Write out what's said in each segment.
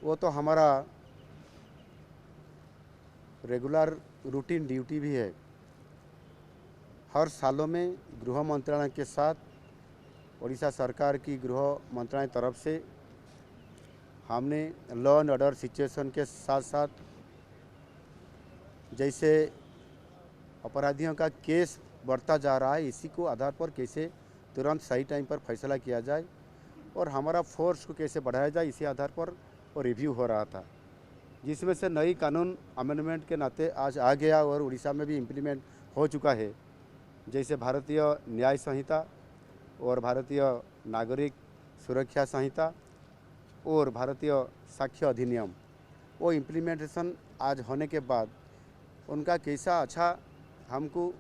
वो तो हमारा रेगुलर रूटीन ड्यूटी भी है। हर सालों में गृह मंत्रालय के साथ उड़ीसा सरकार की गृह मंत्रालय तरफ से हमने लॉ एंड ऑर्डर सिचुएशन के साथ साथ जैसे अपराधियों का केस बढ़ता जा रहा है, इसी को आधार पर कैसे तुरंत सही टाइम पर फैसला किया जाए और हमारा फोर्स को कैसे बढ़ाया जाए, इसी आधार पर वो रिव्यू हो रहा था, जिसमें से नई कानून अमेंडमेंट के नाते आज आ गया और उड़ीसा में भी इम्प्लीमेंट हो चुका है। जैसे भारतीय न्याय संहिता और भारतीय नागरिक सुरक्षा संहिता और भारतीय साक्ष्य अधिनियम, वो इम्प्लीमेंटेशन आज होने के बाद उनका कैसा अच्छा हमको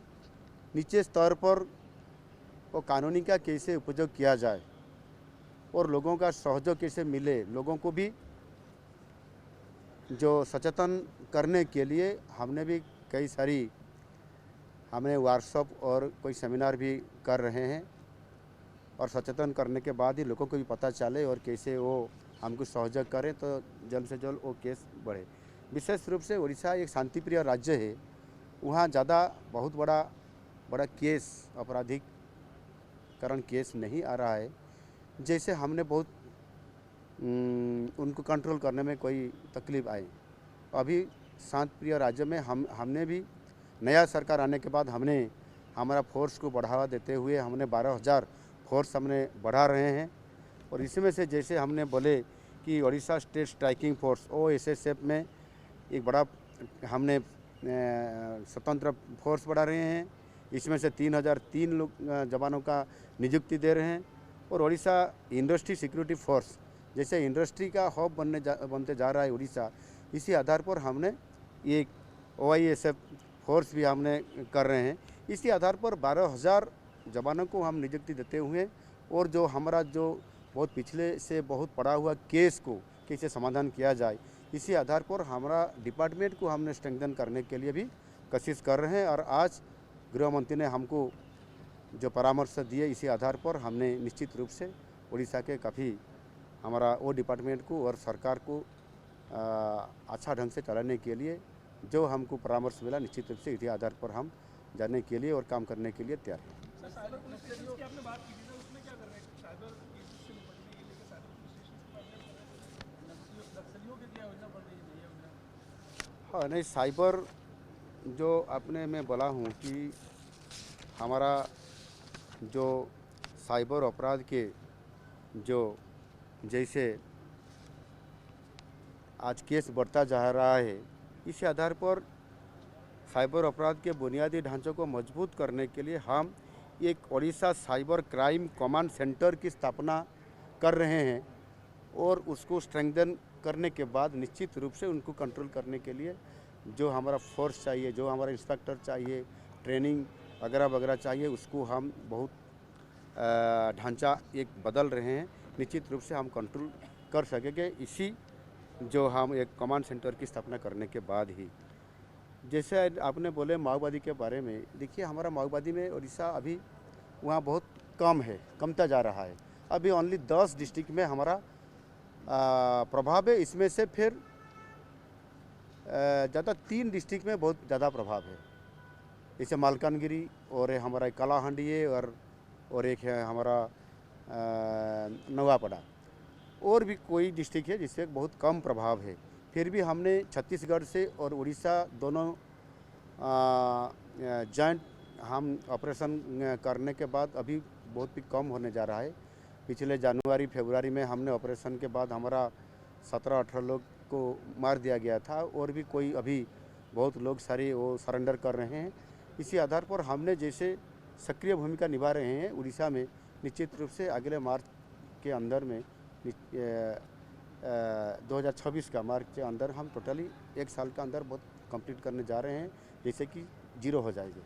नीचे स्तर पर वो कानूनी का कैसे उपयोग किया जाए और लोगों का सहयोग कैसे मिले, लोगों को भी जो सचेतन करने के लिए हमने भी कई सारी हमने वर्कशॉप और कोई सेमिनार भी कर रहे हैं और सचेतन करने के बाद ही लोगों को भी पता चले और कैसे वो हमको सहयोग करें तो जल्द से जल्द वो केस बढ़े। विशेष रूप से उड़ीसा एक शांतिप्रिय राज्य है, वहाँ ज़्यादा बहुत बड़ा केस आपराधिकरण केस नहीं आ रहा है। जैसे हमने बहुत उनको कंट्रोल करने में कोई तकलीफ आई। अभी शांत प्रिय राज्य में हमने भी नया सरकार आने के बाद हमने हमारा फोर्स को बढ़ावा देते हुए हमने 12,000 फोर्स हमने बढ़ा रहे हैं और इसमें से जैसे हमने बोले कि Orissa state striking force OSSF में एक बड़ा हमने स्वतंत्र फोर्स बढ़ा रहे हैं। इसमें से 3,003 लोग जवानों का नियुक्ति दे रहे हैं और उड़ीसा इंडस्ट्री सिक्योरिटी फोर्स, जैसे इंडस्ट्री का हब बनते जा रहा है उड़ीसा, इसी आधार पर हमने एक OISF फोर्स भी हमने कर रहे हैं। इसी आधार पर 12,000 जवानों को हम नियुक्ति देते हुए और जो हमारा जो बहुत पिछले से बहुत पड़ा हुआ केस को कैसे समाधान किया जाए, इसी आधार पर हमारा डिपार्टमेंट को हमने स्ट्रेंथन करने के लिए भी कोशिश कर रहे हैं और आज गृह मंत्री ने हमको जो परामर्श दिए, इसी आधार पर हमने निश्चित रूप से उड़ीसा के काफ़ी हमारा वो डिपार्टमेंट को और सरकार को अच्छा ढंग से चलाने के लिए जो हमको परामर्श मिला, निश्चित रूप से इसी आधार पर हम जाने के लिए और काम करने के लिए तैयार हैं। हाँ, नहीं, साइबर जो आपने मैं बोला हूँ कि हमारा जो साइबर अपराध के जो जैसे आज केस बढ़ता जा रहा है, इसी आधार पर साइबर अपराध के बुनियादी ढांचों को मजबूत करने के लिए हम एक Orissa cyber crime command centre की स्थापना कर रहे हैं और उसको स्ट्रेंथन करने के बाद निश्चित रूप से उनको कंट्रोल करने के लिए जो हमारा फोर्स चाहिए, जो हमारा इंस्पेक्टर चाहिए, ट्रेनिंग वगैरह चाहिए, उसको हम बहुत ढांचा एक बदल रहे हैं। निश्चित रूप से हम कंट्रोल कर सकेंगे इसी जो हम एक कमांड सेंटर की स्थापना करने के बाद ही। जैसे आपने बोले माओवादी के बारे में, देखिए हमारा माओवादी में उड़ीसा अभी वहाँ बहुत कम है, कमता जा रहा है। अभी ओनली 10 डिस्ट्रिक्ट में हमारा प्रभाव है, इसमें से फिर ज़्यादा 3 डिस्ट्रिक्ट में बहुत ज़्यादा प्रभाव है, जैसे मालकानगिरी और हमारा कलाहांडी है और एक है हमारा नवापड़ा, और भी कोई डिस्ट्रिक्ट है जिससे बहुत कम प्रभाव है। फिर भी हमने छत्तीसगढ़ से और उड़ीसा दोनों जॉइंट हम ऑपरेशन करने के बाद अभी बहुत भी कम होने जा रहा है। पिछले जनवरी फरवरी में हमने ऑपरेशन के बाद हमारा 17-18 लोग को मार दिया गया था और भी कोई अभी बहुत लोग सारे वो सरेंडर कर रहे हैं। इसी आधार पर हमने जैसे सक्रिय भूमिका निभा रहे हैं उड़ीसा में, निश्चित रूप से अगले मार्च के अंदर में 2026 का मार्च के अंदर हम टोटली 1 साल का अंदर बहुत कंप्लीट करने जा रहे हैं, जैसे कि 0 हो जाएगी।